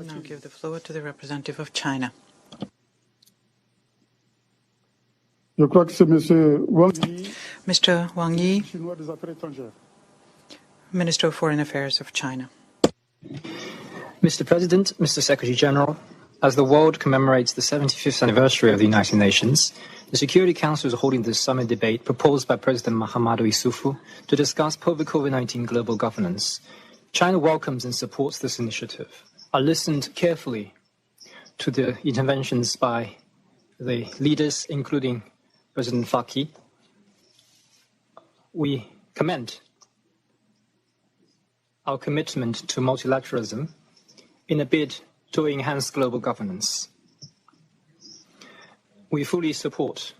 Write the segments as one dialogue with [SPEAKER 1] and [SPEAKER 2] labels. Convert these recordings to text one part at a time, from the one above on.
[SPEAKER 1] now give the floor to the representative of China.
[SPEAKER 2] Je crois que c'est Monsieur Wang Yi,
[SPEAKER 1] Mr. Wang Yi,
[SPEAKER 2] Chinois des Affaires étrangères.
[SPEAKER 1] Minister of Foreign Affairs of China.
[SPEAKER 3] Mr. President, Mr. Secretary General, as the world commemorates the 75th anniversary of the United Nations, the Security Council is holding this summit debate proposed by President Mahamadou Issoufou to discuss COVID-19 global governance. China welcomes and supports this initiative. I listened carefully to the interventions by the leaders, including President Faki. We commend our commitment to multilateralism in a bid to enhance global governance. We fully support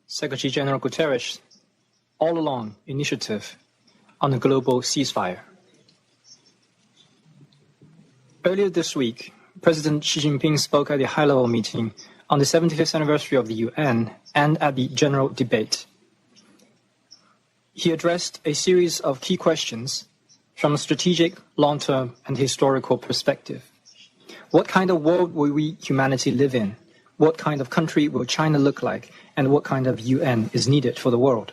[SPEAKER 3] Secretary General Guterres' all-along initiative on a global ceasefire. Earlier this week, President Xi Jinping spoke at a high-level meeting on the 75th anniversary of the UN and at the general debate. He addressed a series of key questions from a strategic, long-term, and historical perspective. What kind of world will we, humanity, live in? What kind of country will China look like? And what kind of UN is needed for the world?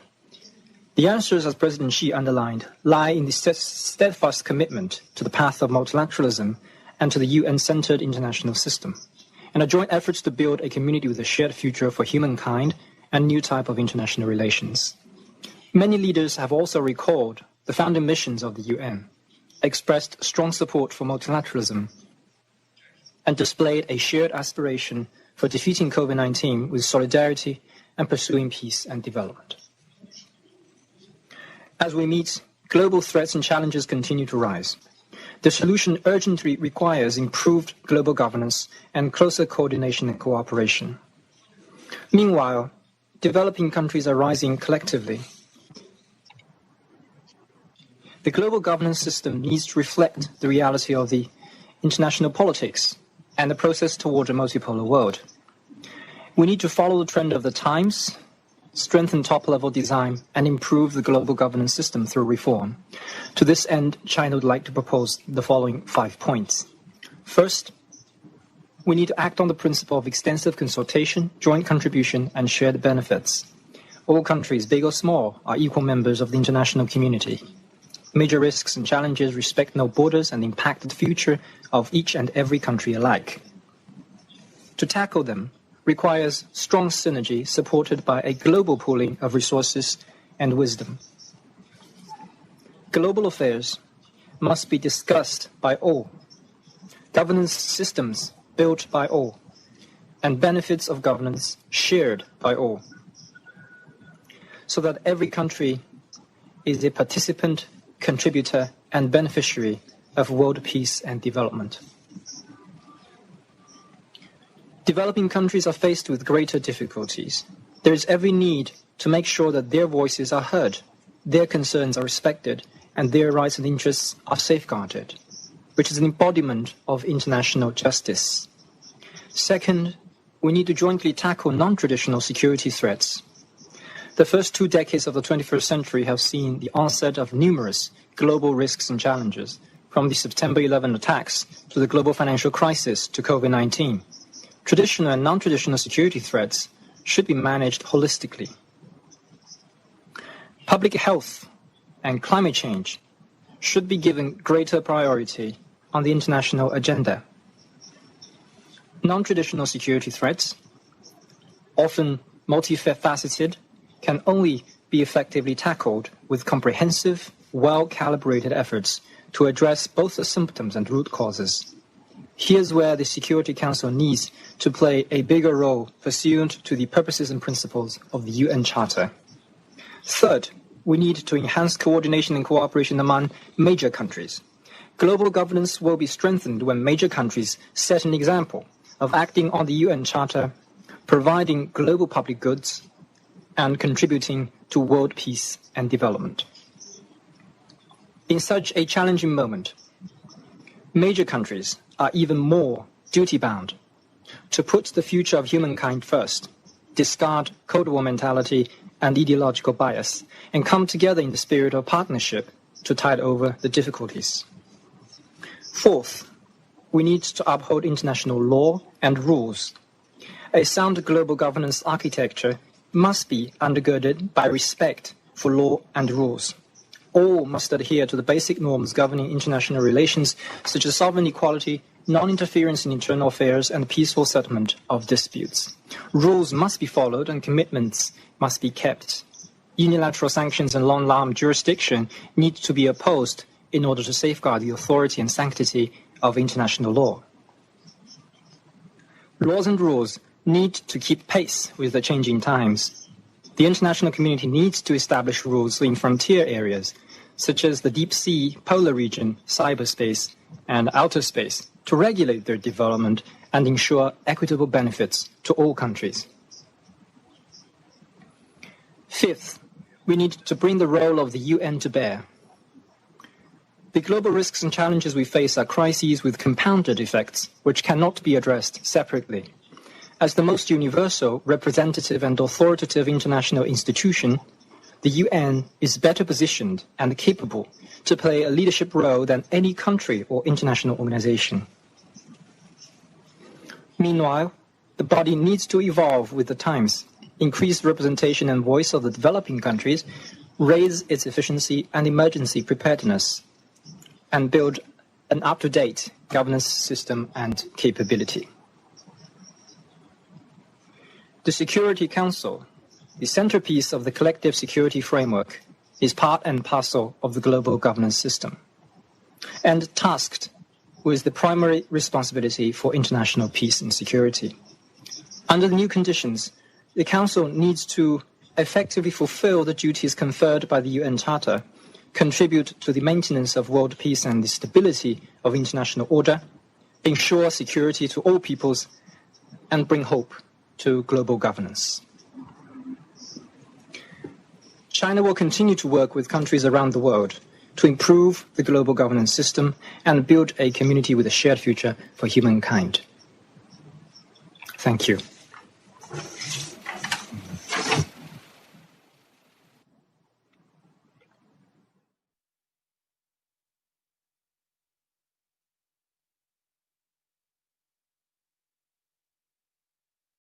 [SPEAKER 3] The answers, as President Xi underlined, lie in the steadfast commitment to the path of multilateralism and to the UN-centered international system, and a joint efforts to build a community with a shared future for humankind and new type of international relations. Many leaders have also recalled the founding missions of the UN, expressed strong support for multilateralism, and displayed a shared aspiration for defeating COVID-19 with solidarity and pursuing peace and development. As we meet, global threats and challenges continue to rise. The solution urgently requires improved global governance and closer coordination and cooperation. Meanwhile, developing countries are rising collectively. The global governance system needs to reflect the reality of the international politics and the process toward a multipolar world. We need to follow the trend of the times, strengthen top-level design, and improve the global governance system through reform. To this end, China would like to propose the following 5 points. First, we need to act on the principle of extensive consultation, joint contribution, and shared benefits. All countries, big or small, are equal members of the international community. Major risks and challenges respect no borders and impact the future of each and every country alike. To tackle them requires strong synergy supported by a global pooling of resources and wisdom. Global affairs must be discussed by all, governance systems built by all, and benefits of governance shared by all, so that every country is a participant, contributor, and beneficiary of world peace and development. Developing countries are faced with greater difficulties. There is every need to make sure that their voices are heard, their concerns are respected, and their rights and interests are safeguarded, which is an embodiment of international justice. Second, we need to jointly tackle non-traditional security threats. The first 2 decades of the 21st century have seen the onset of numerous global risks and challenges, from the September 11 attacks to the global financial crisis to COVID-19. Traditional and non-traditional security threats should be managed holistically. Public health and climate change should be given greater priority on the international agenda. Non-traditional security threats, often multifaceted, can only be effectively tackled with comprehensive, well-calibrated efforts to address both the symptoms and root causes. Here's where the Security Council needs to play a bigger role pursuant to the purposes and principles of the UN Charter. Third, we need to enhance coordination and cooperation among major countries. Global governance will be strengthened when major countries set an example of acting on the UN Charter, providing global public goods, and contributing to world peace and development. In such a challenging moment, major countries are even more duty-bound to put the future of humankind first, discard Cold War mentality and ideological bias, and come together in the spirit of partnership to tide over the difficulties. Fourth, we need to uphold international law and rules. A sound global governance architecture must be undergirded by respect for law and rules. All must adhere to the basic norms governing international relations, such as sovereign equality, non-interference in internal affairs, and peaceful settlement of disputes. Rules must be followed and commitments must be kept. Unilateral sanctions and long-arm jurisdiction need to be opposed in order to safeguard the authority and sanctity of international law. Laws and rules need to keep pace with the changing times. The international community needs to establish rules in frontier areas, such as the deep sea, polar region, cyberspace, and outer space, to regulate their development and ensure equitable benefits to all countries. Fifth, we need to bring the role of the UN to bear. The global risks and challenges we face are crises with compounded effects, which cannot be addressed separately. As the most universal, representative, and authoritative international institution, the UN is better positioned and capable to play a leadership role than any country or international organization. Meanwhile, the body needs to evolve with the times, increase representation and voice of the developing countries, raise its efficiency and emergency preparedness, and build an up-to-date governance system and capability. The Security Council, the centerpiece of the collective security framework, is part and parcel of the global governance system, and tasked with the primary responsibility for international peace and security. Under the new conditions, the Council needs to effectively fulfill the duties conferred by the UN Charter, contribute to the maintenance of world peace and the stability of international order, ensure security to all peoples, and bring hope to global governance. China will continue to work with countries around the world to improve the global governance system and build a community with a shared future for humankind. Thank you.